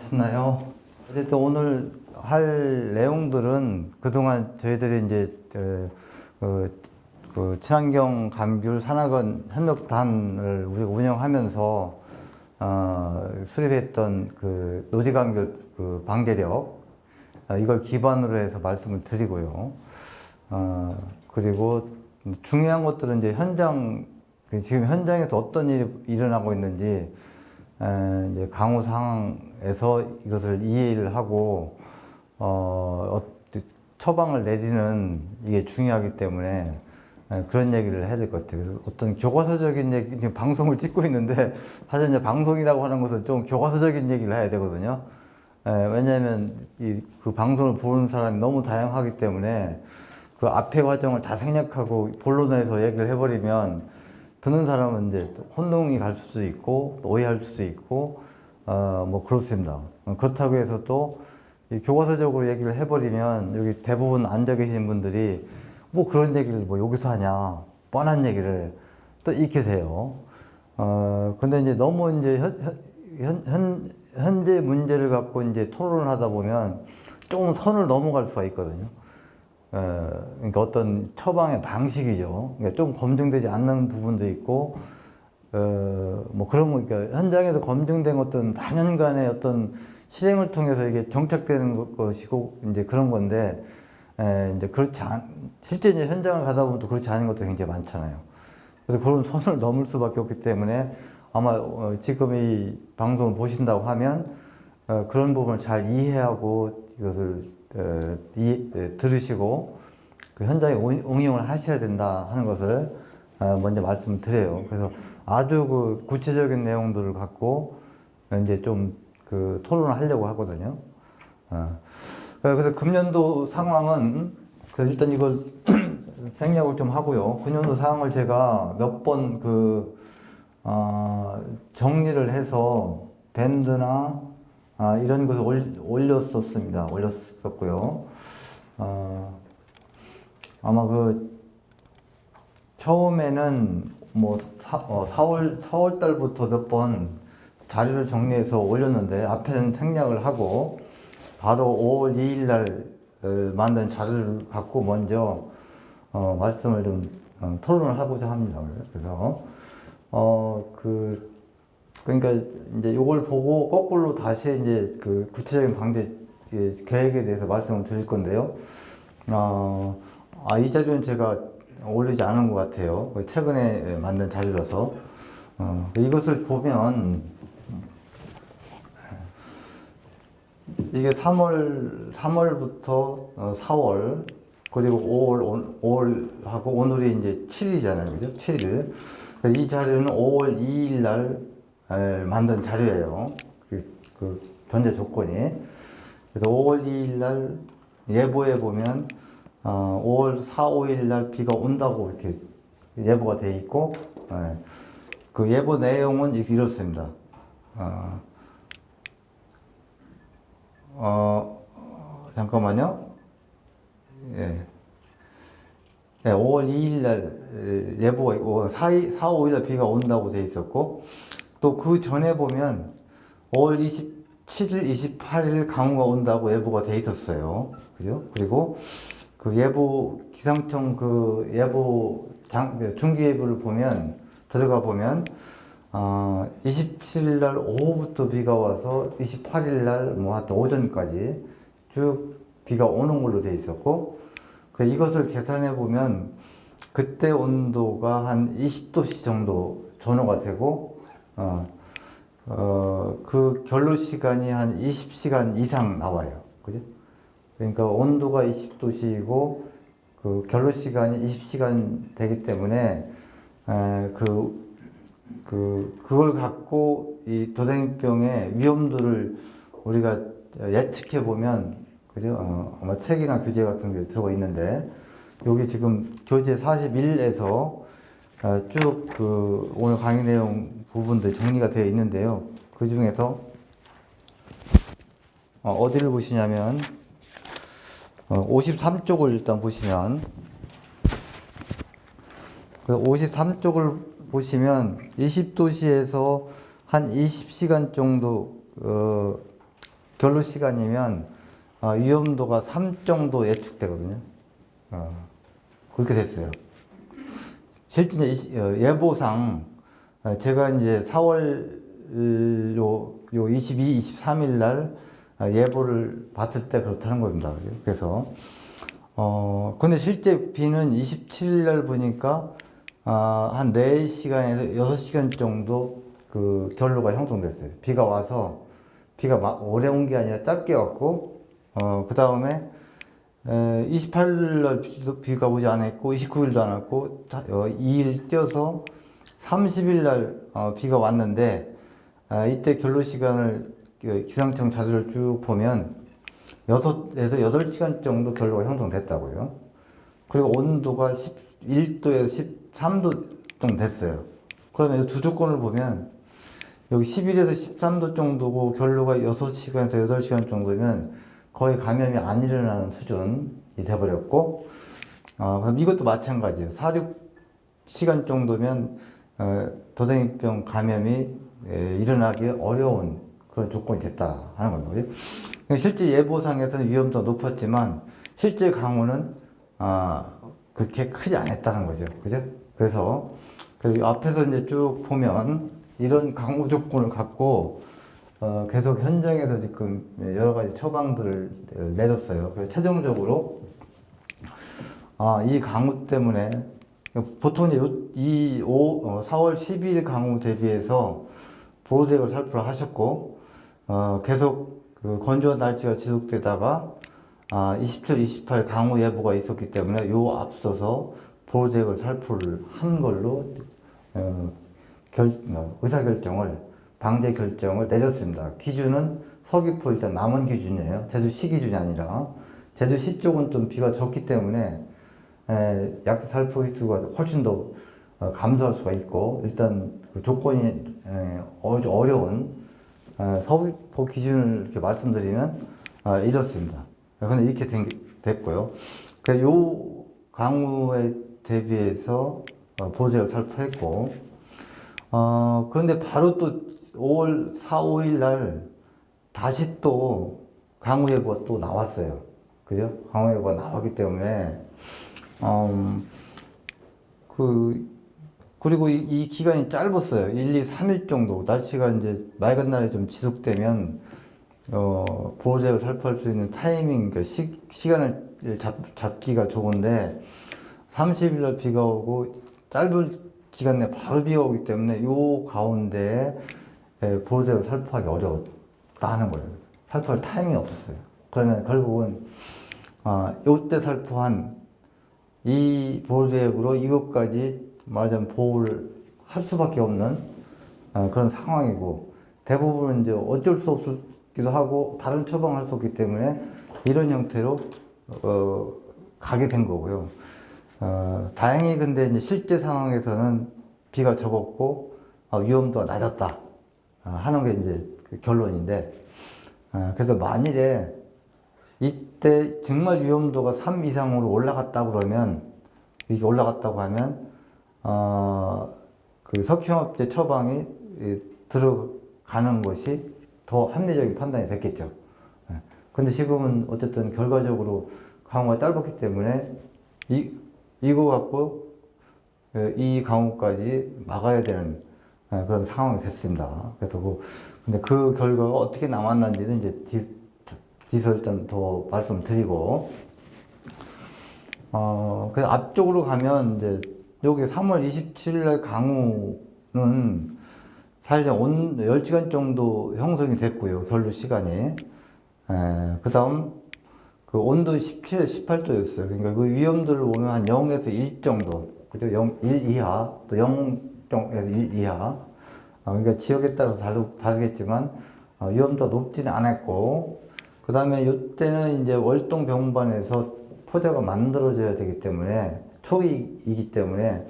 하시나요? 어쨌든 오늘 할 내용들은 그동안 저희들이 이제 그 친환경 감귤 산학원 협력단을 우리가 운영하면서 수립했던 그 노지감귤 그 방제력 이걸 기반으로 해서 말씀을 드리고요. 그리고 중요한 것들은 이제 지금 현장에서 어떤 일이 일어나고 있는지 이제 강우 상황에서 이것을 이해를 하고 처방을 내리는 이게 중요하기 때문에 그런 얘기를 해야 될 것 같아요. 어떤 교과서적인 얘기, 지금 방송을 찍고 있는데 사실 이제 방송이라고 하는 것은 좀 교과서적인 얘기를 해야 되거든요. 왜냐하면 그 방송을 보는 사람이 너무 다양하기 때문에 그 앞의 과정을 다 생략하고 본론에서 얘기를 해버리면 듣는 사람은 이제 혼동이 갈 수도 있고 오해할 수도 있고 뭐 그렇습니다. 그렇다고 해서 또 교과서적으로 얘기를 해버리면 여기 대부분 앉아 계신 분들이 뭐 그런 얘기를 뭐 여기서 하냐 뻔한 얘기를 또 익히세요. 근데 이제 너무 이제 현재 문제를 갖고 이제 토론을 하다 보면 조금 선을 넘어갈 수가 있거든요. 그러니까 어떤 처방의 방식이죠. 그러니까 좀 검증되지 않는 부분도 있고, 뭐 그런 거, 그러니까 현장에서 검증된 어떤 단연간의 어떤 실행을 통해서 이게 정착되는 것이고, 이제 그런 건데, 이제 실제 이제 현장을 가다 보면 또 그렇지 않은 것도 굉장히 많잖아요. 그래서 그런 선을 넘을 수밖에 없기 때문에 아마 지금 이 방송을 보신다고 하면 그런 부분을 잘 이해하고 이것을 들으시고 그 현장에 응용을 하셔야 된다 하는 것을 먼저 말씀을 드려요. 그래서 아주 그 구체적인 내용들을 갖고 이제 좀 그 토론을 하려고 하거든요. 그래서 금년도 상황은 일단 이걸 생략을 좀 하고요. 금년도 상황을 제가 몇 번 정리를 해서 밴드나 이런 것을 올렸었고요. 아마 처음에는 뭐 4월 달부터 몇 번 자료를 정리해서 올렸는데 앞에는 생략을 하고 바로 5월 2일 날 만든 자료를 갖고 먼저 말씀을 좀 토론을 하고자 합니다. 그래서 그러니까 이제 이걸 보고 거꾸로 다시 이제 그 구체적인 방제 계획에 대해서 말씀을 드릴 건데요. 이 자료는 제가 올리지 않은 것 같아요. 최근에 만든 자료라서. 이것을 보면 이게 3월부터 4월 그리고 5월하고 오늘이 이제 7일이잖아요. 그죠? 7일. 이 자료는 5월 2일 날 만든 자료예요. 그 전제 조건이. 그래서 5월 2일 날 예보에 보면 5월 4, 5일 날 비가 온다고 이렇게 예보가 돼 있고, 그 예보 내용은 이렇습니다. 잠깐만요. 예. 5월 2일 날 예보가 4, 5일 날 비가 온다고 돼 있었고, 또 그 전에 보면 5월 27일, 28일 강우가 온다고 예보가 돼 있었어요. 그죠? 그리고 그 예보, 기상청 그 예보 중기 예보를 보면, 들어가 보면, 27일 날 오후부터 비가 와서 28일 날 뭐 하여튼 오전까지 쭉 비가 오는 걸로 돼 있었고, 이것을 계산해 보면 그때 온도가 한 20도씨 정도 전후가 되고, 그 결로 시간이 한 20시간 이상 나와요. 그죠? 그러니까 온도가 20도씨이고 그 결로 시간이 20시간 되기 때문에 그걸 갖고 이 도생병의 위험도를 우리가 예측해 보면, 그죠? 아마 책이나 교재 같은 게 들어가 있는데, 여기 지금 교재 41에서 쭉 오늘 강의 내용 부분들 정리가 되어 있는데요. 그 중에서 어디를 보시냐면 53쪽을 일단 보시면, 53쪽을 보시면 20도시에서 한 20시간 정도 결로 시간이면 위험도가 3 정도 예측되거든요. 그렇게 됐어요. 실제 예보상 제가 이제 4월 요 22, 23일 날 예보를 봤을 때 그렇다는 겁니다. 그래서 근데 실제 비는 27일 날 보니까 한 4시간에서 6시간 정도 그 결로가 형성됐어요. 비가 와서 비가 막 오래 온 게 아니라 짧게 왔고 그 다음에 28일 날 비가 오지 않았고 29일도 안 왔고 2일 뛰어서 30일 날 비가 왔는데 이때 결로 시간을 기상청 자료를 쭉 보면 6에서 8시간 정도 결로가 형성됐다고요. 그리고 온도가 11도에서 13도 정도 됐어요. 그러면 이 두 조건을 보면 여기 11에서 13도 정도고 결로가 6시간에서 8시간 정도면 거의 감염이 안 일어나는 수준이 돼버렸고 그럼 이것도 마찬가지예요. 4, 6시간 정도면 도생이병 감염이 일어나기 어려운 그런 조건이 됐다 하는 거죠. 실제 예보상에서는 위험도가 높았지만 실제 강우는 그렇게 크지 않았다는 거죠. 그죠? 그래서 앞에서 이제 쭉 보면 이런 강우 조건을 갖고 계속 현장에서 지금 여러 가지 처방들을 내렸어요. 그래서 최종적으로 이 강우 때문에 보통 이제 4월 12일 강우 대비해서 보호대책을 살포를 하셨고 계속 그 건조한 날씨가 지속되다가 27, 28 강우 예보가 있었기 때문에 요 앞서서 보호대책을 살포를 한 걸로 방제 결정을 내렸습니다. 기준은 서귀포 일단 남원 기준이에요. 제주시 기준이 아니라 제주시 쪽은 좀 비가 적기 때문에 약대 살포 횟수가 훨씬 더 감소할 수가 있고 일단 그 조건이 어려운 서귀포 기준을 이렇게 말씀드리면 이렇습니다. 근데 이렇게 됐고요. 요 강우에 대비해서 보호제를 살포했고 그런데 바로 또 5월 4, 5일 날 다시 또 강우예보가 또 나왔어요. 그죠? 강우예보가 나왔기 때문에 그리고 이 기간이 짧았어요. 1, 2, 3일 정도. 날씨가 이제 맑은 날이 좀 지속되면 보호제를 살포할 수 있는 타이밍, 그러니까 시간을 잡기가 좋은데 30일 날 비가 오고 짧은 기간 내에 바로 비가 오기 때문에 요 가운데 보호제를 살포하기 어려웠다는 거예요. 살포할 타이밍이 없었어요. 그러면 결국은 요때 살포한 이 보호제액으로 이것까지 말하자면 보호를 할 수밖에 없는 그런 상황이고 대부분 이제 어쩔 수 없기도 하고 다른 처방을 할 수 없기 때문에 이런 형태로 가게 된 거고요. 다행히 근데 이제 실제 상황에서는 비가 적었고 위험도가 낮았다 하는 게 이제 그 결론인데 그래서 만일에 이때 정말 위험도가 3 이상으로 올라갔다 그러면 이게 올라갔다고 하면 그 석유화학제 처방이 들어가는 것이 더 합리적인 판단이 됐겠죠. 근데 지금은 어쨌든 결과적으로 강우가 짧았기 때문에 이거 갖고 이 강우까지 막아야 되는 그런 상황이 됐습니다. 그래서 근데 그 결과가 어떻게 나왔는지는 이제 뒤서 일단 더 말씀드리고 그 앞쪽으로 가면 이제 여기 3월 27일 날 강우는 사실 10시간 정도 형성이 됐고요. 결로 시간이. 그 다음 그 온도 17, 18도였어요. 그러니까 그 위험도를 보면 한 0에서 1 정도. 그죠? 1 이하, 또 0에서 1 이하. 그러니까 지역에 따라서 다르겠지만, 위험도가 높지는 않았고, 그 다음에 이때는 이제 월동 병원반에서 포자가 만들어져야 되기 때문에, 초기이기 때문에,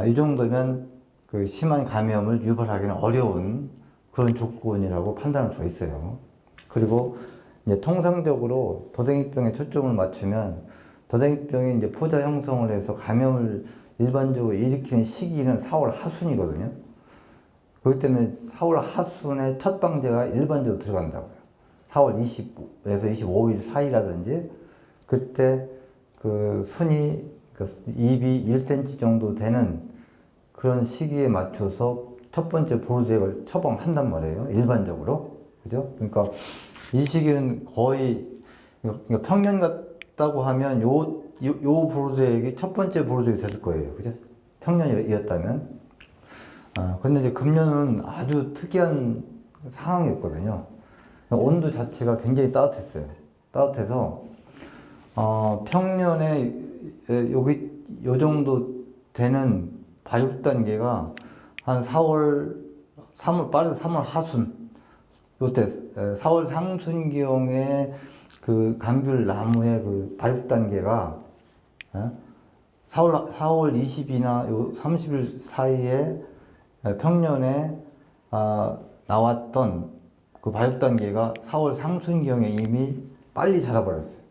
이 정도면 그 심한 감염을 유발하기는 어려운 그런 조건이라고 판단할 수가 있어요. 그리고 이제 통상적으로 도생이병에 초점을 맞추면 도생이병이 이제 포자 형성을 해서 감염을 일반적으로 일으키는 시기는 4월 하순이거든요. 그렇기 때문에 4월 하순에 첫 방제가 일반적으로 들어간다고요. 4월 20에서 25일 사이라든지 그때 그 순이 그 입이 1cm 정도 되는 그런 시기에 맞춰서 첫 번째 보호제를 처방한단 말이에요. 일반적으로. 그죠? 그러니까 이 시기는 거의 그러니까 평년 같다고 하면 요 보호제액이 첫 번째 보호제액이 됐을 거예요. 그죠? 평년이었다면. 근데 이제 금년은 아주 특이한 상황이었거든요. 온도 자체가 굉장히 따뜻했어요. 따뜻해서, 평년에 요 정도 되는 발육 단계가 한 3월 빠르게 3월 하순, 요때 4월 상순경에 그 감귤 나무의 그 발육 단계가 4월 20일이나 요 30일 사이에 평년에 나왔던 그 발육 단계가 4월 상순경에 이미 빨리 자라버렸어요.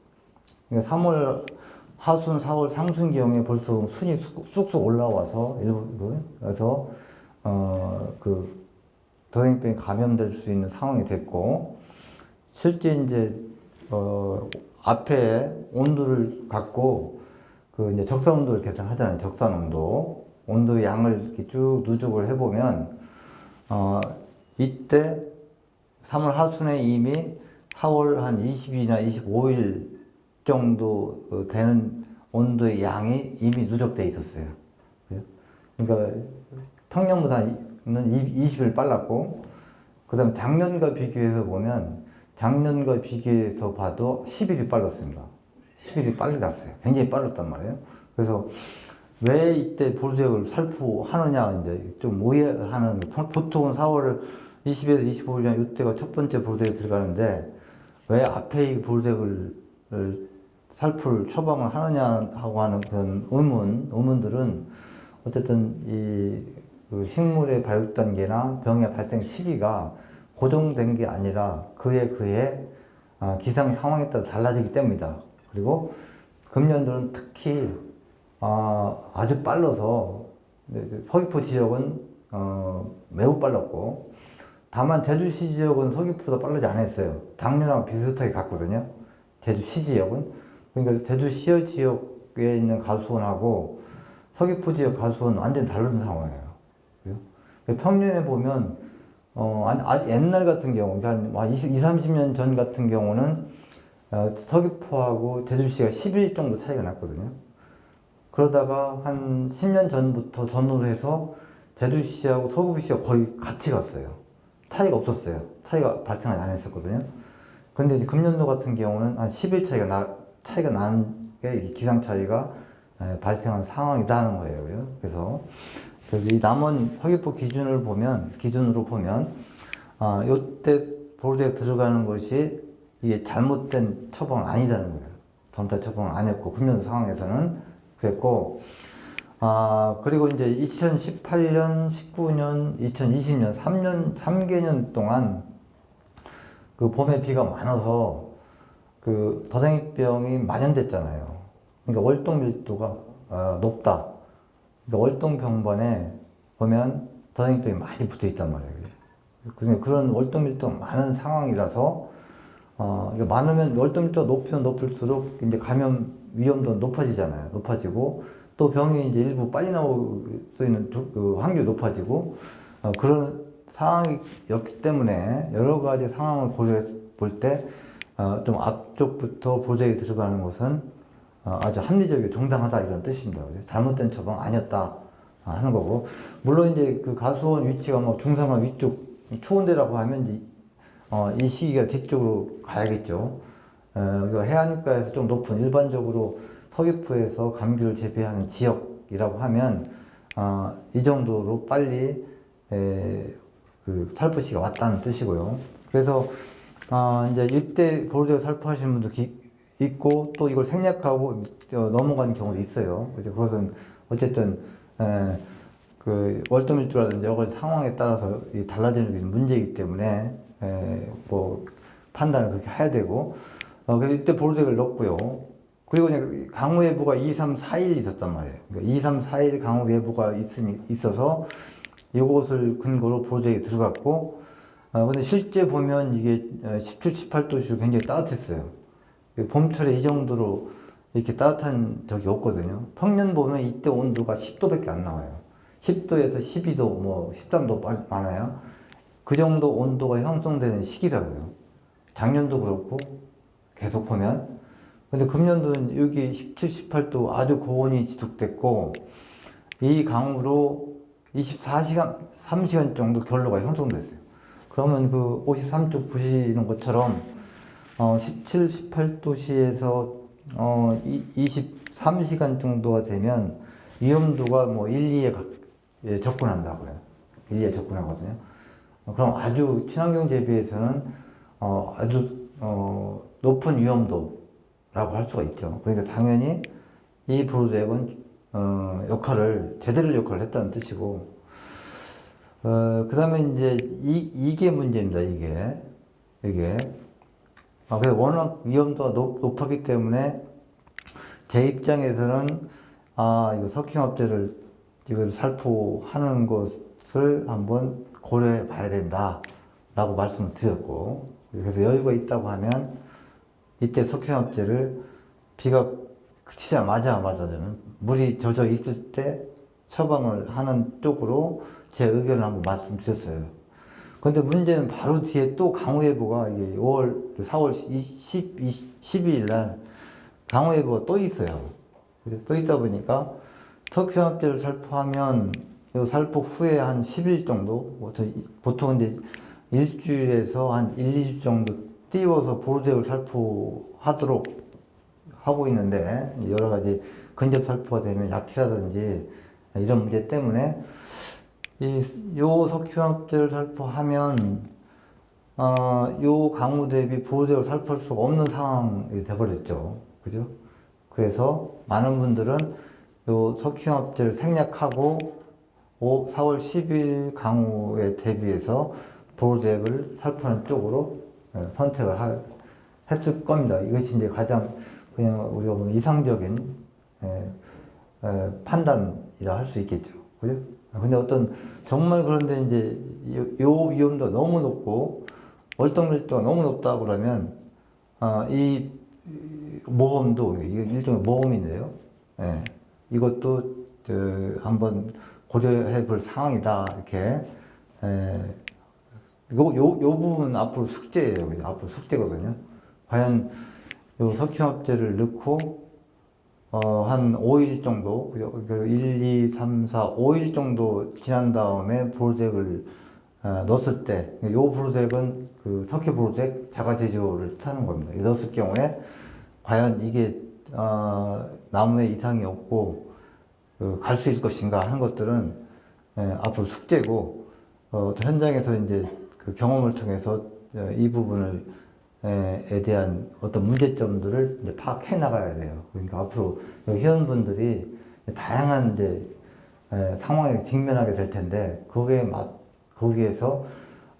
그러니까 3월 하순, 4월 상순경에 벌써 순이 쑥쑥 올라와서 일부 그래서 그 더행병에 감염될 수 있는 상황이 됐고 실제 이제 앞에 온도를 갖고 그 이제 적산 온도를 계산하잖아요. 적산 온도. 온도의 양을 이렇게 쭉 누적을 해보면, 이때 3월 하순에 이미 4월 한 20일이나 25일 정도 되는 온도의 양이 이미 누적되어 있었어요. 그러니까 평년보다는 20일 빨랐고, 그 다음 작년과 비교해서 보면, 작년과 비교해서 봐도 10일이 빨랐습니다. 10일이 빨리 갔어요. 굉장히 빨랐단 말이에요. 그래서 왜 이때 보호제를 살포하느냐, 이제 좀 오해하는, 보통은 4월 20에서 25일 이때가 첫 번째 보호제에 들어가는데, 왜 앞에 이 보호제를 살포를 처방을 하느냐 하고 하는 그런 의문들은 어쨌든 그 식물의 발육 단계나 병의 발생 시기가 고정된 게 아니라 그에 기상 상황에 따라 달라지기 때문이다. 그리고 금년들은 특히 아주 빨라서 서귀포 지역은 매우 빨랐고 다만 제주시 지역은 서귀포보다 빠르지 않았어요. 작년하고 비슷하게 갔거든요. 제주시 지역은. 그러니까 제주시 지역에 있는 가수원하고 서귀포 지역 가수원은 완전히 다른 상황이에요. 평년에 보면 옛날 같은 경우 한 20, 30년 전 같은 경우는 서귀포하고 제주시가 10일 정도 차이가 났거든요. 그러다가 한 10년 전부터 전후로 해서 제주시하고 서귀포시가 거의 같이 갔어요. 차이가 없었어요. 차이가 발생하지 않았었거든요. 근데 이제 금년도 같은 경우는 한 10일 차이가 나는 게 기상 차이가 발생한 상황이라는 거예요. 그래서 이 남원 서귀포 기준으로 보면 요때 보호제에 들어가는 것이 이게 잘못된 처방은 아니다는 거예요. 잘못된 처방은 아니었고 금년 상황에서는 그랬고 그리고 이제 2018년, 19년, 2020년 3개년 동안 그 봄에 비가 많아서 그 더생이병이 만연됐잖아요. 그러니까 월동 밀도가 높다. 그러니까 월동병번에 보면 더생이병이 많이 붙어 있단 말이에요. 그런 월동 밀도가 많은 상황이라서 많으면 월동 밀도가 높으면 높을수록 이제 감염 위험도 높아지잖아요. 높아지고 또 병이 이제 일부 빨리 나올 수 있는 그 확률이 높아지고 그런 상황이었기 때문에 여러 가지 상황을 고려해 볼 때 좀 앞쪽부터 보호제에 들어가는 것은 아주 합리적이고 정당하다 이런 뜻입니다. 잘못된 처방 아니었다 하는 거고 물론 이제 그 가수원 위치가 뭐 중산화 위쪽 추운 데라고 하면 이제 이 시기가 뒤쪽으로 가야겠죠. 해안가에서 좀 높은 일반적으로 서귀포에서 감귤을 재배하는 지역이라고 하면 이 정도로 빨리 그 살포시가 왔다는 뜻이고요. 그래서 이제 이때 보호제를 살포하시는 분도 있고 또 이걸 생략하고 넘어가는 경우도 있어요. 그것은 어쨌든 그 월동밀도라든지 여러 가지 상황에 따라서 달라지는 문제이기 때문에 뭐 판단을 그렇게 해야 되고 그래서 이때 보호제를 넣었고요. 그리고 강우 예보가 2, 3, 4일 있었단 말이에요. 그러니까 2, 3, 4일 강우 예보가 있어서 이것을 근거로 보호제에 들어갔고 근데 실제 보면 이게 17, 18도씨로 굉장히 따뜻했어요. 봄철에 이 정도로 이렇게 따뜻한 적이 없거든요. 평년 보면 이때 온도가 10도밖에 안 나와요. 10도에서 12도, 뭐 13도 많아요. 그 정도 온도가 형성되는 시기라고요. 작년도 그렇고 계속 보면. 근데 금년도는 여기 17, 18도 아주 고온이 지속됐고 이 강우로 24시간, 3시간 정도 결로가 형성됐어요. 그러면 그 53쪽 보시는 것처럼 17, 18도시에서 23시간 정도가 되면 위험도가 뭐 1, 2에 접근한다고요. 1, 2에 접근하거든요. 그럼 아주 친환경 재배에서는 아주 높은 위험도라고 할 수가 있죠. 그러니까 당연히 이 브로덱은 제대로 역할을 했다는 뜻이고, 그 다음에 이제 이게 문제입니다. 이게. 그래서 워낙 위험도가 높았기 때문에 제 입장에서는 이거 석회화합제를 이걸 살포하는 것을 한번 고려해 봐야 된다 라고 말씀을 드렸고, 그래서 여유가 있다고 하면 이때 석회화합제를 비가 그치자마자 저는 물이 젖어 있을 때 처방을 하는 쪽으로 제 의견을 한번 말씀드렸어요. 근데 문제는 바로 뒤에 또 강우예보가 이게 4월 12일 날 강우예보가 또 있어요. 또 있다 보니까 석회화합제를 살포하면 요 살포 후에 한 10일 정도, 보통 이제 일주일에서 한 1, 2주 정도 띄워서 보호제를 살포하도록 하고 있는데, 여러 가지 근접 살포가 되면 약티라든지 이런 문제 때문에 요 석회화합제를 살포하면 요 강우 대비 보호제를 살포할 수가 없는 상황이 돼버렸죠. 그죠? 그래서 많은 분들은 요 석회화합제를 생략하고 4월 10일 강우에 대비해서 보호제를 살포하는 쪽으로 선택을 했을 겁니다. 이것이 이제 가장 그냥 우리가 보면 이상적인 판단이라 할 수 있겠죠. 그죠? 근데 정말 그런데 이제 요 위험도가 너무 높고 월등밀도가 너무 높다 그러면 이 모험도 일종의 모험인데요. 이것도 한번 고려해 볼 상황이다 이렇게. 요 부분 앞으로 숙제예요. 앞으로 숙제거든요. 과연 요 석회화합제를 넣고 한 5일 정도, 1, 2, 3, 4, 5일 정도 지난 다음에 보호잭을 넣었을 때, 요 보호잭은 그 석회 보호잭 자가 제조를 뜻하는 겁니다. 넣었을 경우에 과연 이게 나무에 이상이 없고 갈 수 있을 것인가 하는 것들은 앞으로 숙제고, 또 현장에서 이제 그 경험을 통해서 이 부분을 에 대한 어떤 문제점들을 이제 파악해 나가야 돼요. 그러니까 앞으로 회원분들이 다양한 이제 상황에 직면하게 될 텐데, 거기에서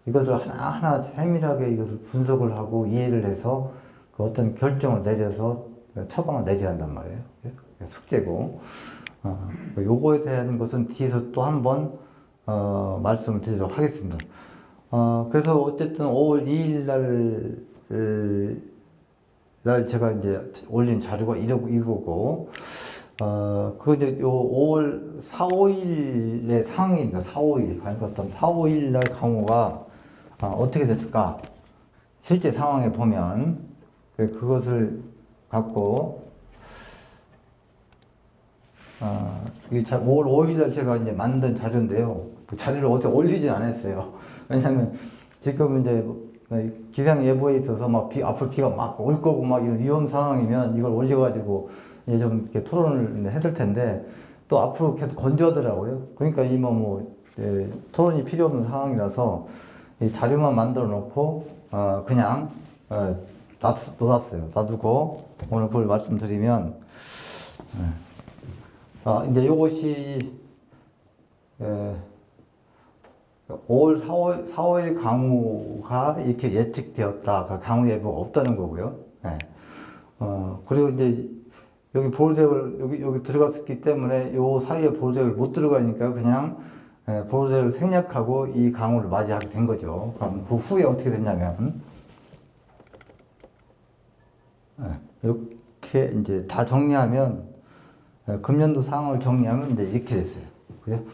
이것을 하나하나 세밀하게 이것을 분석을 하고 이해를 해서 그 어떤 결정을 내려서 처방을 내려야 한단 말이에요. 숙제고, 요거에 대한 것은 뒤에서 또 한번 말씀을 드리도록 하겠습니다. 그래서 어쨌든 5월 2일 날 제가 이제 올린 자료가 이거고, 그 이제 요 5월 4, 5일의 상황입니다. 4, 5일. 그러니까 4, 5일 날 강우가 어떻게 됐을까? 실제 상황에 보면, 그것을 갖고, 5월 5일 날 제가 이제 만든 자료인데요. 그 자료를 어떻게 올리진 않았어요. 왜냐면 지금 이제 기상예보에 있어서 앞으로 비가 막 올 거고 이런 위험 상황이면 이걸 올려가지고 이제 좀 이렇게 토론을 했을 텐데, 또 앞으로 계속 건조하더라고요. 그러니까 토론이 필요 없는 상황이라서 이 자료만 만들어 놓고 그냥 놔뒀어요. 놔두고 오늘 그걸 말씀드리면, 이제 요것이 5월, 4월 강우가 이렇게 예측되었다. 강우 예보가 없다는 거고요. 그리고 이제 여기 보호잭을 여기 들어갔었기 때문에 요 사이에 보호잭을 못 들어가니까 그냥 보호대를 생략하고 이 강우를 맞이하게 된 거죠. 그럼 그 후에 어떻게 됐냐면, 이렇게 이제 다 정리하면, 금년도 상황을 정리하면 이제 이렇게 됐어요. 그죠?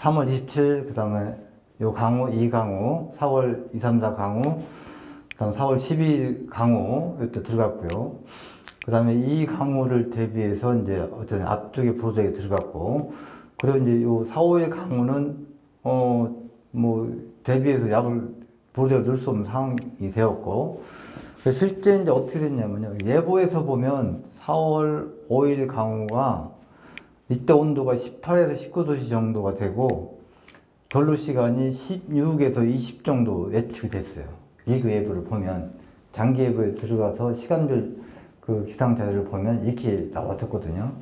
3월 27일, 그 다음에 요 강우, 이 강우, 4월 2, 3, 4 강우, 그 다음 4월 12일 강우, 이때 들어갔고요. 그 다음에 이 강우를 대비해서 이제 어떤 앞쪽에 보호대에 들어갔고, 그리고 이제 요 4, 5일 강우는, 대비해서 약을 보호대에 넣을 수 없는 상황이 되었고, 실제 이제 어떻게 됐냐면요. 예보에서 보면 4월 5일 강우가 이때 온도가 18에서 19도씨 정도가 되고 결로 시간이 16에서 20 정도 예측이 됐어요. 일그 예보를 보면 장기 예보에 들어가서 시간별 그 기상 자료를 보면 이렇게 나왔었거든요.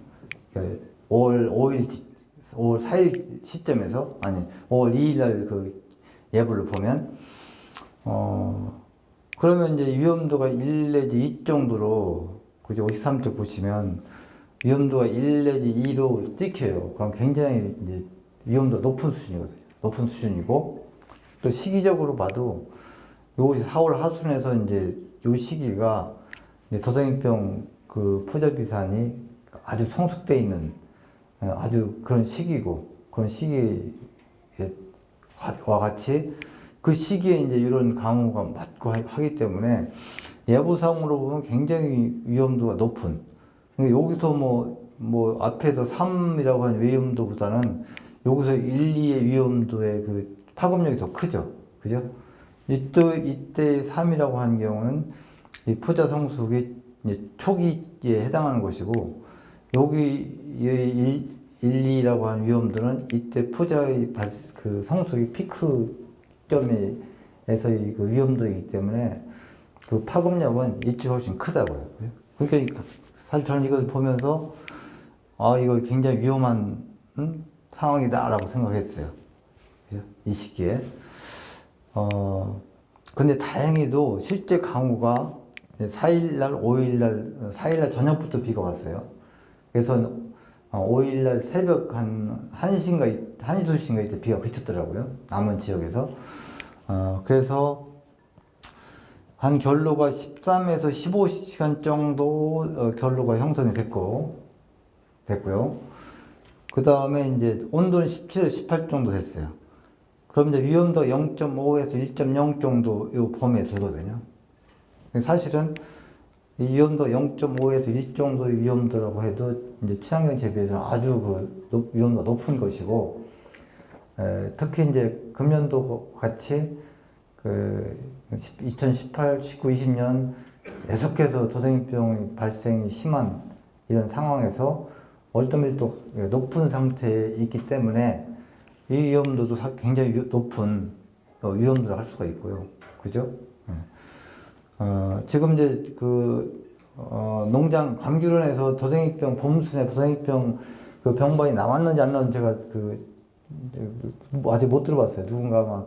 5월 5일, 5월 4일 시점에서 5월 2일 날 그 예보를 보면 그러면 이제 위험도가 1 내지 2 정도로, 그죠? 53쪽 보시면 위험도가 1 내지 2로 찍혀요. 그럼 굉장히 이제 위험도 높은 수준이거든요. 높은 수준이고, 또 시기적으로 봐도 요것이 4월 하순에서 이제 요 시기가 이제 도성병 그 포자비산이 아주 성숙되어 있는 아주 그런 시기고, 그런 시기와 같이 그 시기에 이제 이런 강우가 맞고 하기 때문에 예보상으로 보면 굉장히 위험도가 높은. 여기서 앞에서 3이라고 하는 위험도보다는 여기서 1, 2의 위험도의 그 파급력이 더 크죠. 그죠? 이때 3이라고 하는 경우는 이 포자 성숙이 이제 초기에 해당하는 것이고, 여기 1, 2라고 하는 위험도는 이때 포자의 그 성숙이 피크 점에서의 그 위험도이기 때문에 그 파급력은 이쪽이 훨씬 크다고요. 그러니까 사실 저는 이걸 보면서 이거 굉장히 위험한 상황이다라고 생각했어요. 이 시기에. 근데 다행히도 실제 강우가 4일날, 5일날, 4일날 저녁부터 비가 왔어요. 그래서 5일날 새벽 한 1시인가, 1시, 2시인가 이때 비가 그쳤더라고요. 남은 지역에서. 그래서 한 결로가 13에서 15시간 정도 결로가 형성이 됐고요. 그 다음에 이제 온도는 17에서 18 정도 됐어요. 그럼 이제 위험도 0.5에서 1.0 정도 요 범위에 들거든요. 사실은 이 위험도 0.5에서 1 정도의 위험도라고 해도 이제 친환경 재배에서는 아주 위험도가 높은 것이고, 특히 이제 금년도 같이 2018, 19, 20년 계속해서 도생병 발생이 심한 이런 상황에서 월등밀도 높은 상태에 있기 때문에 이 위험도도 굉장히 높은 위험도를 할 수가 있고요. 그죠? 지금 이제 농장 감귤원에서 도생이병 봄순에 도생이병 그 병반이 나왔는지 안 나왔는지 제가 아직 못 들어봤어요. 누군가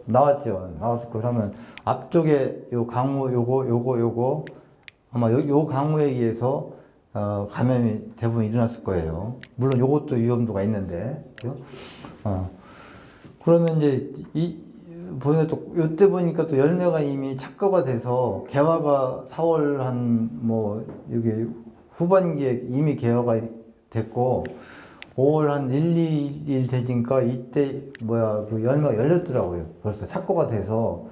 나왔죠. 나왔을 거. 그러면 앞쪽에 요 강우 요거 아마 요 강우에 의해서 감염이 대부분 일어났을 거예요. 물론 요것도 위험도가 있는데. 그죠? 그러면 이제 보니까 또 요때 보니까 또 열매가 이미 착과가 돼서 개화가 4월 여기 후반기에 이미 개화가 됐고 5월 한 1, 2일 되니까 이때 그 열매가 열렸더라고요. 벌써 착과가 돼서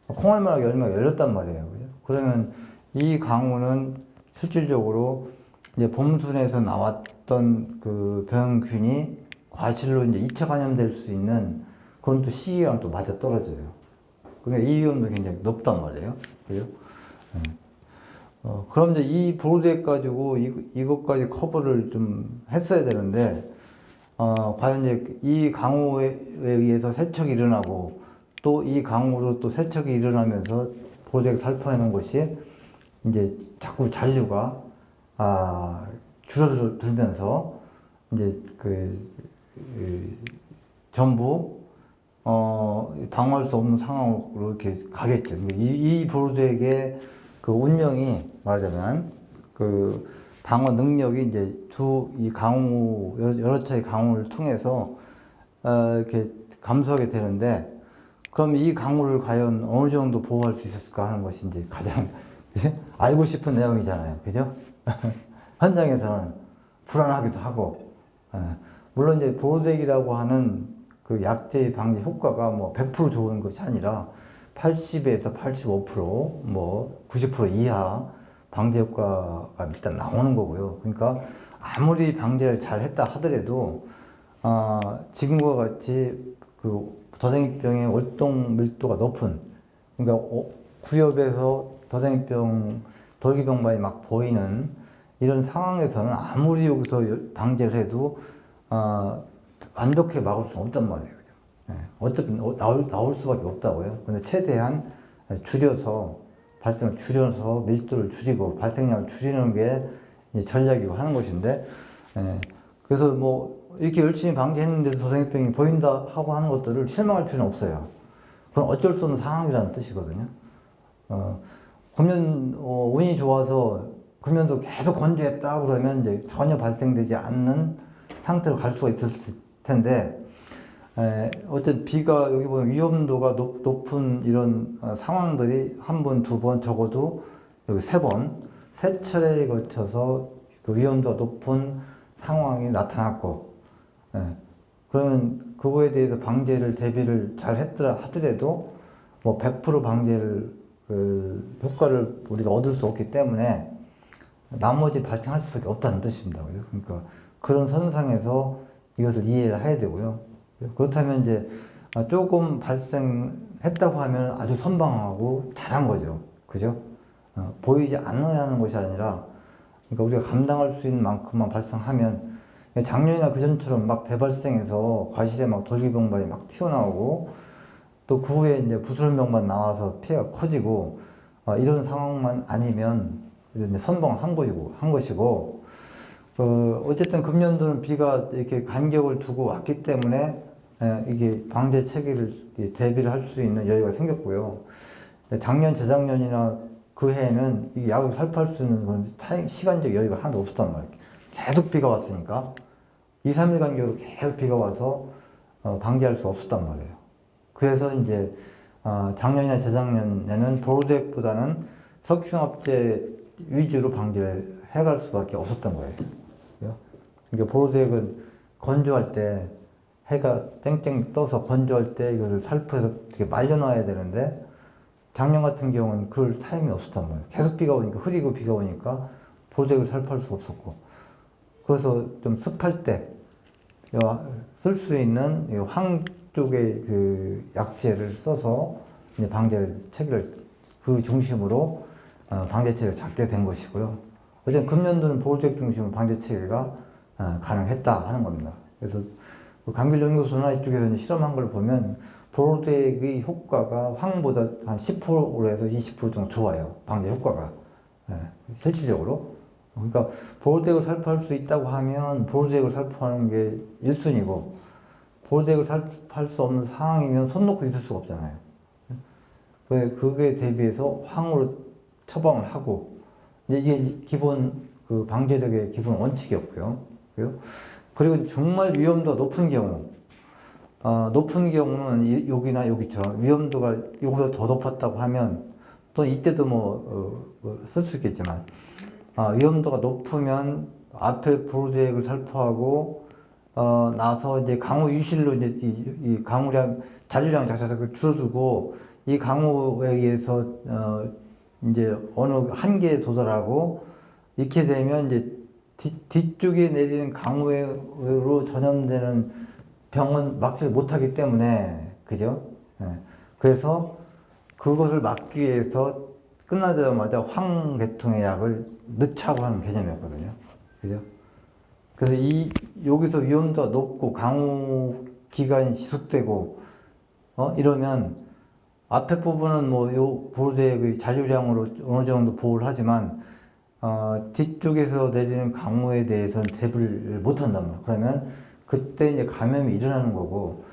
콩알만하게 열매가 열렸단 말이에요. 그죠? 그러면 이 강우는 실질적으로 이제 봄순에서 나왔던 그 병균이 과실로 이제 2차 감염될 수 있는 그런 또 시기랑 또 맞아 떨어져요. 그러니까 이 위험도 굉장히 높단 말이에요. 그죠? 그럼 이제 이 보호대 가지고 이것까지 커버를 좀 했어야 되는데, 과연 이제 이 강우에 의해서 세척이 일어나고, 또 이 강우로 또 세척이 일어나면서 보호대가 살포하는 것이 이제 자꾸 잔류가, 줄어들면서 이제 전부 방어할 수 없는 상황으로 이렇게 가겠죠. 이 보호대의 그 운명이 말하자면 그 방어 능력이 이제 이 강우 여러 차례 강우를 통해서 이렇게 감소하게 되는데, 그럼 이 강우를 과연 어느 정도 보호할 수 있을까 하는 것이 이제 가장 알고 싶은 내용이잖아요. 그죠? 현장에서는 불안하기도 하고, 예. 물론 이제 보호대기라고 하는 그 약제 방지 효과가 뭐 100% 좋은 것이 아니라 80에서 85%, 뭐 90% 이하 방제 효과가 일단 나오는 거고요. 그러니까 아무리 방제를 잘 했다 하더라도, 지금과 같이 그 더생이병의 월동 밀도가 높은, 그러니까 구엽에서 더생이병, 돌기병만이 막 보이는 이런 상황에서는 아무리 여기서 방제를 해도 완벽히 막을 수는 없단 말이에요. 네. 어차피 나올 수밖에 없다고요. 근데 최대한 줄여서, 발생을 줄여서 밀도를 줄이고 발생량을 줄이는 게 전략이고 하는 것인데, 예. 그래서 뭐 이렇게 열심히 방지했는데도 더생이병이 보인다 하고 하는 것들을 실망할 필요는 없어요. 그건 어쩔 수 없는 상황이라는 뜻이거든요. 금연, 운이 좋아서 금연도 계속 건조했다 그러면 이제 전혀 발생되지 않는 상태로 갈 수가 있었을 텐데, 어쨌든 비가 여기 보면 위험도가 높은 이런 상황들이 한 번, 두 번, 적어도 여기 세 번, 세 차례에 걸쳐서 그 위험도가 높은 상황이 나타났고, 그러면 그거에 대해서 방제를 대비를 잘 하더라도 뭐 100% 방제를 그 효과를 우리가 얻을 수 없기 때문에 나머지 발생할 수밖에 없다는 뜻입니다. 그러니까 그런 선상에서 이것을 이해를 해야 되고요. 그렇다면 이제 조금 발생했다고 하면 아주 선방하고 잘한 거죠. 그죠? 보이지 않아야 하는 것이 아니라, 그러니까 우리가 감당할 수 있는 만큼만 발생하면, 작년이나 그전처럼 막 대발생해서 과실에 막 돌기병만이 막 튀어나오고 또 그 후에 이제 부설병만 나와서 피해가 커지고, 이런 상황만 아니면 이제 선방을 한 것이고, 어쨌든 금년도는 비가 이렇게 간격을 두고 왔기 때문에 이게 방제 체계를 대비를 할 수 있는 여유가 생겼고요. 작년, 재작년이나 그 해에는 이 약을 살포할 수 있는 그런 시간적 여유가 하나도 없었단 말이에요. 계속 비가 왔으니까 2, 3일 간격으로 계속 비가 와서 방제할 수 없었단 말이에요. 그래서 이제 작년이나 재작년에는 보호대보다는 석유화합제 위주로 방제를 해갈 수밖에 없었던 거예요. 그러니까 보호대액은 건조할 때, 해가 땡땡 떠서 건조할 때 이거를 살포해서 되게 말려놔야 되는데, 작년 같은 경우는 그럴 타임이 없었단 말이에요. 계속 비가 오니까, 흐리고 비가 오니까 보호대액을 살포할 수 없었고, 그래서 좀 습할 때 쓸 수 있는 황 쪽의 그 약재를 써서 이제 체계를 그 중심으로 방제 체계를 잡게 된 것이고요. 어쨌든 금년도는 보호대액 중심으로 방제 체계가 가능했다 하는 겁니다. 그래서 감귤연구소나 이쪽에서 실험한 걸 보면 보호대액의 효과가 황보다 한 10%에서 20% 정도 좋아요. 방제 효과가. 실질적으로. 그러니까 보호대액을 살포할 수 있다고 하면 보호대액을 살포하는 게 1순위고, 보호대액을 살포할 수 없는 상황이면 손 놓고 있을 수가 없잖아요. 그게 대비해서 황으로 처방을 하고, 이게 기본 그 방제력의 기본 원칙이었고요. 그리고 정말 위험도가 높은 경우, 높은 경우는 여기나 여기처럼 위험도가 여기보다 더 높았다고 하면, 또 이때도 쓸 수 있겠지만, 위험도가 높으면 앞에 보호대액을 살포하고 나서 이제 강우 유실로 이제 이 강우량 잔류량 자체가 줄어들고, 이 강우에 의해서 이제 어느 한계에 도달하고, 이렇게 되면 이제 뒤쪽에 내리는 강우로 전염되는 병은 막지를 못하기 때문에, 그죠? 그래서 그것을 막기 위해서 끝나자마자 황계통의 약을 넣자고 하는 개념이었거든요. 그죠? 그래서 여기서 위험도가 높고 강우 기간이 지속되고, 이러면 앞에 부분은 요 보호대의 잔류량으로 어느 정도 보호를 하지만, 뒤쪽에서 내리는 강우에 대해서는 대비를 못 한단 말이에요. 그러면 그때 이제 감염이 일어나는 거고,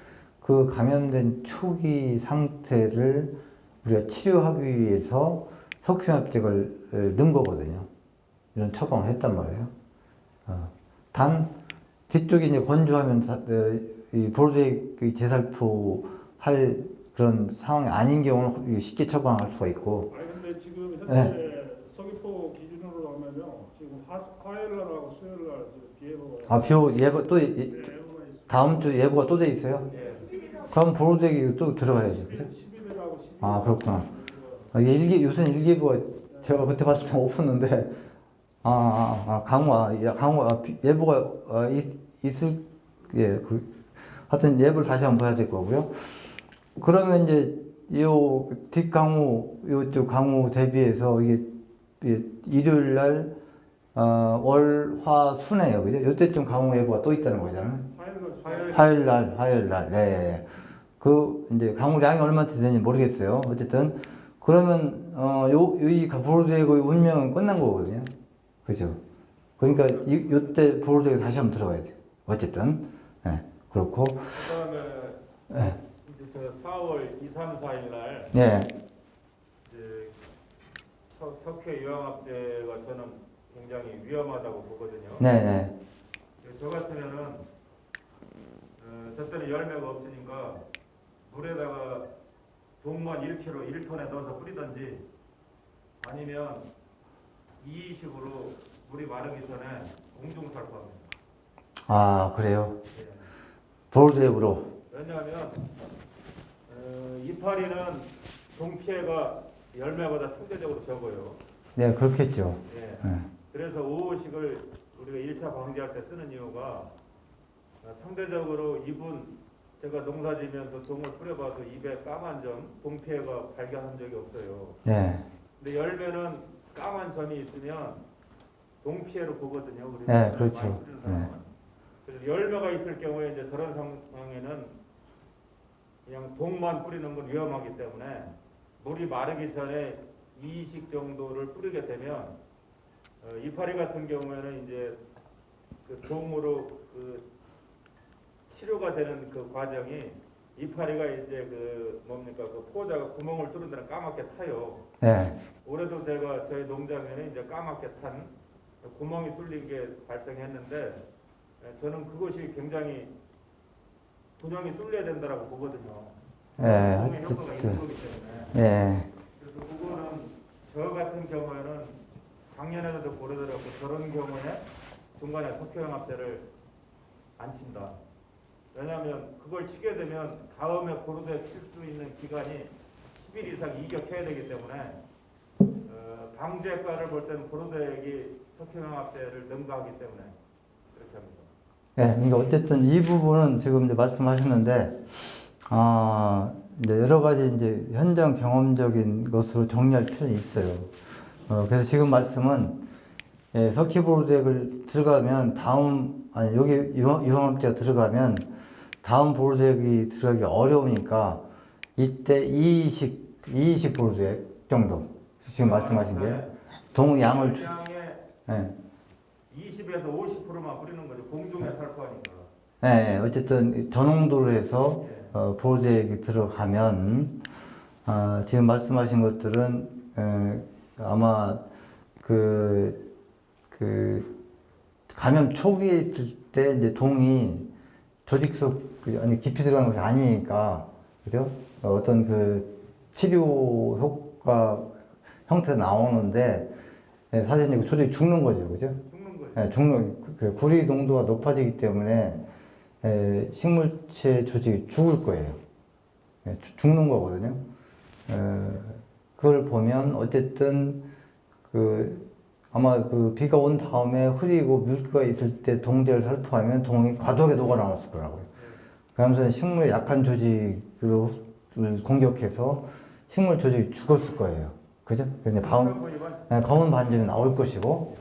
그 감염된 초기 상태를 우리가 치료하기 위해서 석유화합제를 넣은 거거든요. 이런 처방을 했단 말이에요. 단 뒤쪽이 이제 건조하면 이 보호대 그 재살포 할 그런 상황이 아닌 경우는 쉽게 처방할 수가 있고. 아니 근데 지금 현재 네. 서귀포 기준으로 하면요. 지금 화요일날하고 수요일날 비예보가 아, 비호 예보 또 예보가 있어요. 다음 주 예보가 또 돼 있어요? 예. 그럼 보호대기 또 들어가야죠, 그죠? 11일하고 12일. 아, 그렇구나. 이게 요새는 일기예보가 제가 그때 봤을 때 없었는데, 예보가 있을, 예, 하여튼 예보를 다시 한번 봐야 될 거고요. 그러면 이제, 요쪽 강우 대비해서 일요일 날, 월, 화, 수네요. 그죠? 요때쯤 강우 예보가 또 있다는 거잖아요. 화요일 날, 네. 이제 강우량이 얼마나 되는지 모르겠어요. 어쨌든, 그러면, 이 보호대의 운명은 끝난 거거든요. 그죠? 그러니까, 요때 보호대에 다시 한번 들어가야 돼요. 어쨌든, 네. 그렇고. 그 다음에 네. 이제 저 4월 2, 3, 4일 날 네. 이제 석회 유황압제가 저는 굉장히 위험하다고 보거든요. 네네. 저 같으면은 저 때는 열매가 없으니까 물에다가 동만 1kg 1톤에 넣어서 뿌리든지 아니면 이식으로 물이 마르기 전에 공중살포합니다. 아, 그래요? 예. 보호대으로. 왜냐하면 이파리는 동피해가 열매보다 상대적으로 적어요. 네, 그렇겠죠. 예. 네. 그래서 우호식을 우리가 1차 방지할 때 쓰는 이유가 상대적으로 제가 농사지면서 동을 뿌려봐도 입에 까만 점, 동피해가 발견한 적이 없어요. 네. 근데 열매는 까만 점이 있으면 동피해로 보거든요. 우리 네, 그렇죠. 많이 뿌리는 사람은. 그래서 열매가 있을 경우에 이제 저런 상황에는 그냥 동만 뿌리는 건 위험하기 때문에 물이 마르기 전에 2식 정도를 뿌리게 되면 이파리 같은 경우에는 이제 그 동으로 그 치료가 되는 그 과정이 이파리가 이제 그 뭡니까 그 포자가 구멍을 뚫은 데는 까맣게 타요. 네. 올해도 제가 저희 농장에는 이제 까맣게 탄 구멍이 뚫린 게 발생했는데 저는 그것이 굉장히 분명히 뚫려야 된다라고 보거든요. 네, 구멍의 효과가 있는 어쨌든. 거기 때문에. 네. 그래서 그거는 저 같은 경우에는 작년에도 보내더라고 저런 경우에 중간에 석회영합제를 안 친다. 왜냐하면 그걸 치게 되면 다음에 고르대 칠 수 있는 기간이 10일 이상 이격해야 되기 때문에 방제과를 볼 때는 고르대액이 석회영합제를 능가하기 때문에 그렇게 합니다. 네, 그러니까 어쨌든 이 부분은 지금 이제 말씀하셨는데, 이제 여러 가지 이제 현장 경험적인 것으로 정리할 필요는 있어요. 그래서 지금 말씀은, 석회보호대액을 들어가면 여기 유황합제가 들어가면 다음 보호대액이 들어가기 어려우니까 이때 이식 보호대액 정도. 지금 말씀하신 게. 동양을, 네. 20에서 50%만 뿌리는 거죠. 공중에 살포하니까. 네, 어쨌든 저농도로 해서 보호대액이 들어가면 지금 말씀하신 것들은 아마 그 감염 초기에 있을 때 이제 동이 조직 속 아니 깊이 들어간 것이 아니니까 그죠? 어떤 그 치료 효과 형태 나오는데 사실 이거 조직이 죽는 거죠, 그죠? 죽는 거죠. 그 구리 농도가 높아지기 때문에 식물체 조직이 죽을 거예요. 죽는 거거든요. 그걸 보면 어쨌든 아마 비가 온 다음에 흐리고 물기가 있을 때 동제를 살포하면 동이 과도하게 녹아나왔을 거라고요. 그러면서 식물의 약한 조직을 공격해서 식물 조직이 죽었을 거예요. 그죠? 근데 검은 반점이 나올 것이고,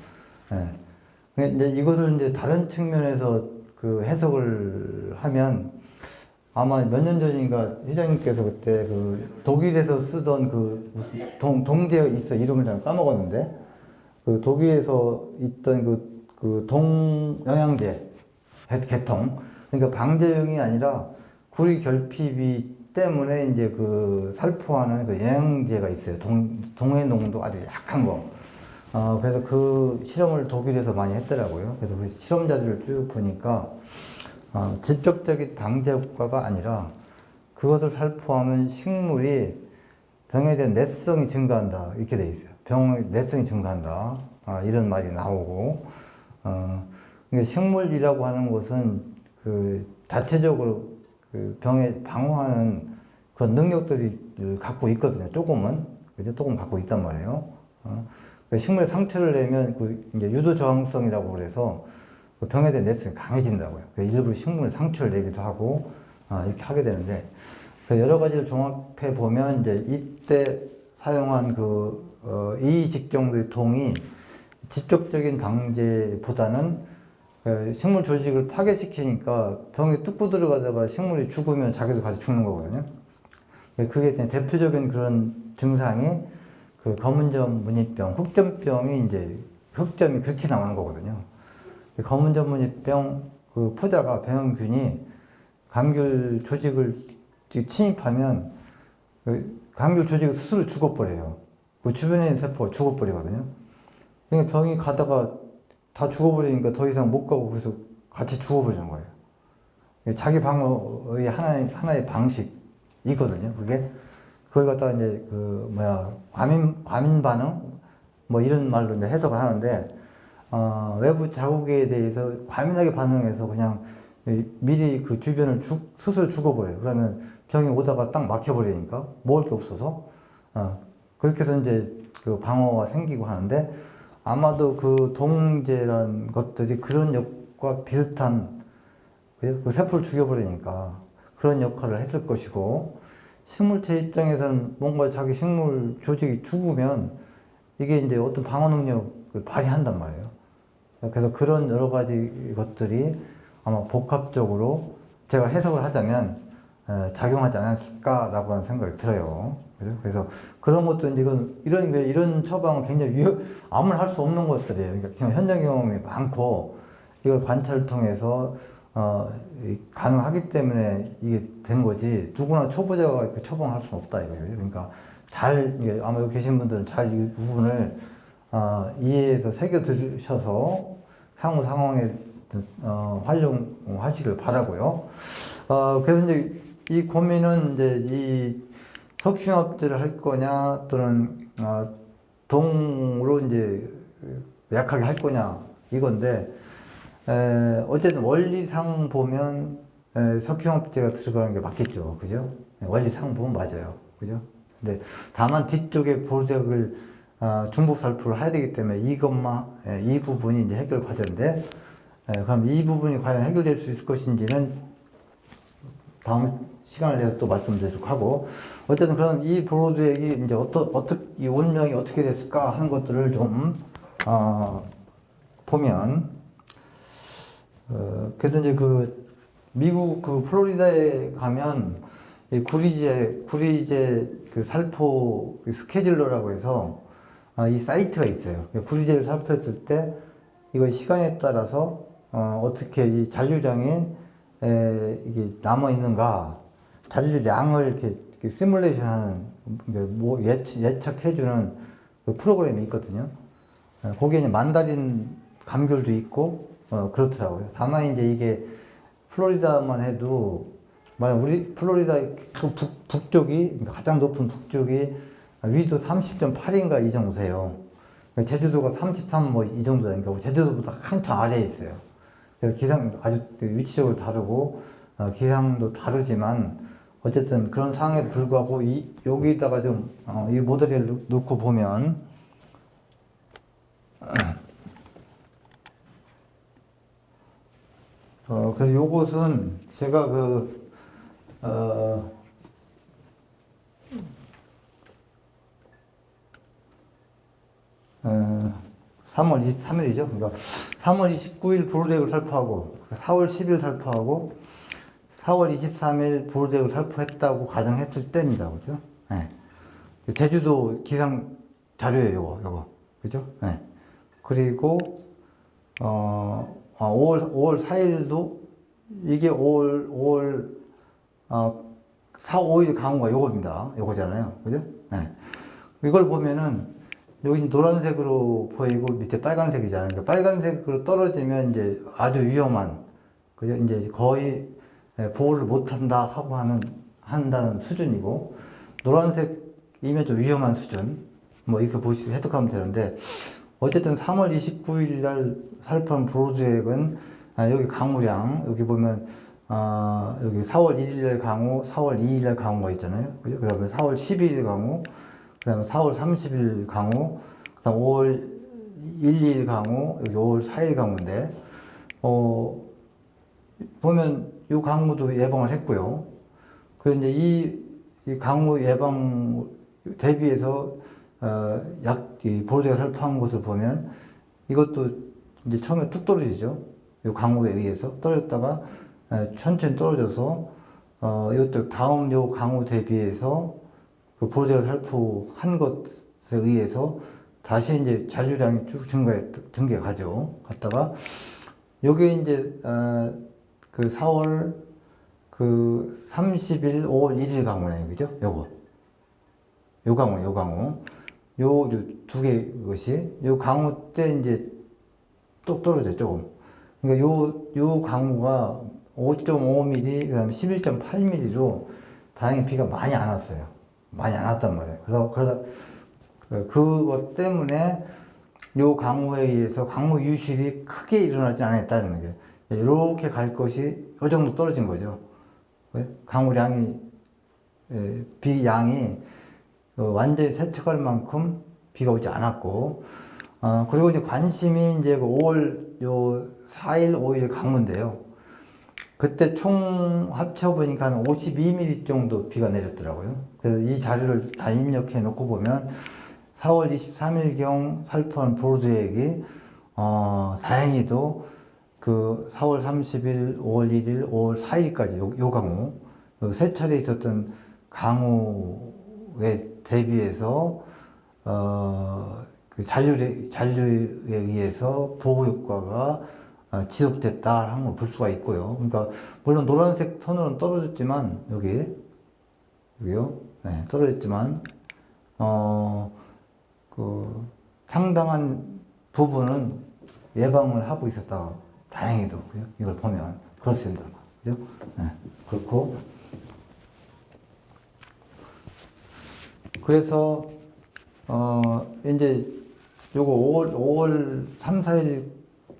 근데 이제 이것을 이제 다른 측면에서 해석을 하면 아마 몇 년 전인가 회장님께서 그때 독일에서 쓰던 무슨 동제가 있어 이름을 잘 까먹었는데 독일에서 있던 동영양제 계통 그러니까 방제용이 아니라 구리 결핍이 때문에 이제 살포하는 영양제가 있어요. 동해 농도 아주 약한 거. 그래서 그 실험을 독일에서 많이 했더라고요. 그래서 그 실험자들을 쭉 보니까 직접적인 방제 효과가 아니라 그것을 살포하면 식물이 병에 대한 내성이 증가한다 이렇게 돼 있어요. 병의 내성이 증가한다 이런 말이 나오고 그러니까 식물이라고 하는 것은 그 자체적으로 그 병에 방어하는 그런 능력들이 갖고 있거든요. 조금은 그죠? 조금 갖고 있단 말이에요. 그 식물에 상처를 내면 그 이제 유도 저항성이라고 그래서 그 병에 대한 내성이 강해진다고요. 일부러 식물에 상처를 내기도 하고 이렇게 하게 되는데 그 여러 가지를 종합해 보면 이제 이때 사용한 그 이식 정도의 통이 직접적인 방제보다는 식물 조직을 파괴시키니까 병이 뚝 들어가다가 식물이 죽으면 자기도 같이 죽는 거거든요. 그게 대표적인 그런 증상이 그 검은점 무늬병, 흑점병이 이제 흑점이 그렇게 나오는 거거든요. 검은점 무늬병 그 포자가 병균이 감귤 조직을 침입하면 그 감귤 조직이 스스로 죽어버려요. 그 주변에 있는 세포가 죽어버리거든요. 그러니까 병이 가다가 다 죽어버리니까 더 이상 못 가고 그래서 같이 죽어버리는 거예요. 자기 방어의 하나의 방식이거든요. 그게 그걸 갖다가 이제 그 과민 반응 뭐 이런 말로 이제 해석을 하는데 외부 자극에 대해서 과민하게 반응해서 그냥 미리 그 주변을 스스로 죽어버려요. 그러면 병이 오다가 딱 막혀버리니까 먹을 게 없어서 그렇게 해서 이제 그 방어가 생기고 하는데 아마도 그 동제라는 것들이 그런 역과 비슷한 그 세포를 죽여버리니까 그런 역할을 했을 것이고 식물체 입장에서는 뭔가 자기 식물 조직이 죽으면 이게 이제 어떤 방어 능력을 발휘한단 말이에요. 그래서 그런 여러 가지 것들이 아마 복합적으로 제가 해석을 하자면 작용하지 않았을까라고 하는 생각이 들어요. 그래서 그런 것도 이제 이런 처방은 굉장히 아무나 할 수 없는 것들이에요. 그러니까 지금 현장 경험이 많고 이걸 관찰을 통해서 가능하기 때문에 이게 된 거지 누구나 초보자가 이렇게 처방할 수는 없다 이거예요. 그러니까 아마 여기 계신 분들은 잘 이 부분을 이해해서 새겨 들으셔서 향후 상황에 활용하시길 바라고요. 그래서 이제 이 고민은 이제 이 석충합제를 할 거냐 또는 동으로 이제 약하게 할 거냐 이건데 어쨌든 원리상 보면 석충합제가 들어가는 게 맞겠죠, 그죠? 원리상 보면 맞아요, 그죠? 근데 다만 뒤쪽에 보색을 중복 살포를 해야 되기 때문에 이 부분이 이제 해결 과제인데 그럼 이 부분이 과연 해결될 수 있을 것인지는 다음 시간을 내서 또 말씀드리도록 하고 어쨌든 그럼 이 브로드액이 이제 어떻게 이 운명이 어떻게 됐을까 하는 것들을 좀 보면 그래서 이제 그 미국 그 플로리다에 가면 이 구리제 그 살포 스케줄러라고 해서 이 사이트가 있어요. 구리제를 살포했을 때 이거 시간에 따라서 어떻게 이 잔류량이 이게 남아 있는가 잔류량을 이렇게 시뮬레이션하는 뭐 예측해주는 그 프로그램이 있거든요. 거기에 만다린 감귤도 있고 그렇더라고요. 다만 이제 이게 플로리다만 해도 만약 우리 플로리다 그 북쪽이 그러니까 가장 높은 북쪽이 위도 30.8인가 이 정도 돼요. 제주도가 33 뭐 이 정도 되니까 제주도보다 한참 아래에 있어요. 그래서 기상 아주 위치적으로 다르고 기상도 다르지만 어쨌든 그런 상황에도 불구하고 여기다가 좀 이 모델을 놓고 보면 그래서 요것은 제가 3월 23일이죠. 그러니까 3월 29일 브로덱을 살포하고 4월 10일 살포하고 4월 23일 브로덱을 살포했다고 가정했을 때입니다. 그죠? 네. 제주도 기상 자료예요, 요거. 그죠? 네. 그리고 5월 4일도 이게 5월 4, 5일 강우가 요겁니다. 요거잖아요. 그죠? 네. 이걸 보면은 여기 노란색으로 보이고 밑에 빨간색이잖아요. 그러니까 빨간색으로 떨어지면 이제 아주 위험한 그죠? 이제 거의 보호를 못한다 하고 한다는 수준이고, 노란색이면 좀 위험한 수준. 뭐 이렇게 보시고 해석하면 되는데, 어쨌든 3월 29일 날 살포한 브로드액은 여기 강우량, 여기 보면 여기 4월 1일 날 강우, 4월 2일 날 강우가 있잖아요. 그죠? 그러면 4월 12일 강우, 그 다음에 4월 30일 강우, 그 다음 5월 1일 강우, 여기 5월 4일 강우인데, 보면 이 강우도 예방을 했고요. 그리고 이제 이 강우 예방 대비해서 이 보호제가 살포한 것을 보면 이것도 이제 처음에 뚝 떨어지죠. 이 강우에 의해서 떨어졌다가 천천히 떨어져서 이것도 다음 요 강우 대비해서 그 보호제가 살포한 것에 의해서 다시 이제 잔류량이 쭉 증가해 가죠. 갔다가 요게 이제 그 4월 그 30일, 5월 1일 강우네요. 그죠? 요 강우. 요 두 개 것이, 요 강우 때 이제 뚝 떨어져, 조금. 그러니까 요 강우가 5.5mm, 그 다음에 11.8mm로 다행히 비가 많이 안 왔어요. 많이 안 왔단 말이에요. 그래서 그것 때문에 요 강우에 의해서 강우 유실이 크게 일어나지 않았다는 게, 이렇게 갈 것이 요 정도 떨어진 거죠. 강우량이, 비 양이 완전히 세척할 만큼 비가 오지 않았고, 그리고 이제 관심이 이제 5월 요 4일, 5일 강우인데요. 그때 총 합쳐보니까 한 52mm 정도 비가 내렸더라고요. 그래서 이 자료를 다 입력해 놓고 보면 4월 23일경 살포한 보호제액이 다행히도 그 4월 30일, 5월 1일, 5월 4일까지 요 강우, 세 차례 있었던 강우에 대비해서 그 잔류에 의해서 보호 효과가 지속됐다 하는 걸 볼 수가 있고요. 그러니까 물론 노란색 선으로는 떨어졌지만 여기요, 네, 떨어졌지만 그 상당한 부분은 예방을 하고 있었다. 다행히도 그죠? 이걸 보면 그렇습니다. 그죠? 네, 그렇고 그래서 이제 요거 5월 3, 4일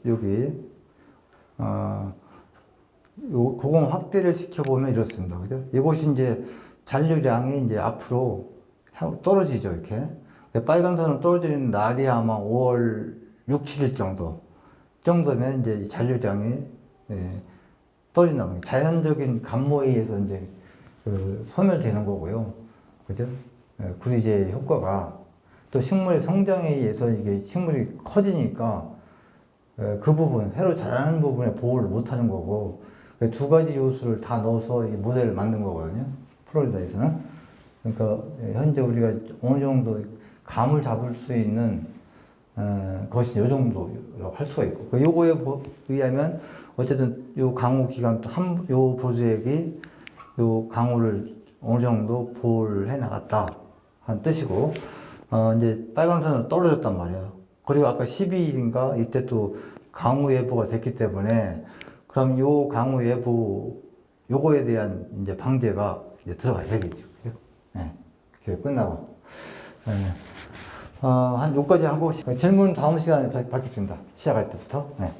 여기 그건 확대를 시켜보면 이렇습니다. 그죠? 이것이 이제 잔류량이 이제 앞으로 떨어지죠, 이렇게. 빨간 선은 떨어지는 날이 아마 5월 6, 7일 정도면 이제 잔류량이 떨어진다는 거예요. 자연적인 감모에 의해서 이제 소멸되는 거고요. 그죠? 구리제 효과가 또 식물의 성장에 의해서 이게 식물이 커지니까 그 부분, 새로 자라는 부분에 보호를 못 하는 거고, 두 가지 요소를 다 넣어서 이 모델을 만든 거거든요. 플로리다에서는. 그러니까 현재 우리가 어느 정도 감을 잡을 수 있는 것이 요 정도라고 할 수가 있고, 요거에 의하면 어쨌든 요 강우 기간 요 보조액이 요 강우를 어느 정도 보호를 해 나갔다 한 뜻이고, 이제 빨간선은 떨어졌단 말이에요. 그리고 아까 12일인가 이때 또 강우 예보가 됐기 때문에 그럼 요 강우 예보 요거에 대한 이제 방제가 이제 들어가야 되겠죠. 그죠? 네. 교육 끝나고. 네. 한 요까지 하고 질문 다음 시간에 받겠습니다. 시작할 때부터. 네.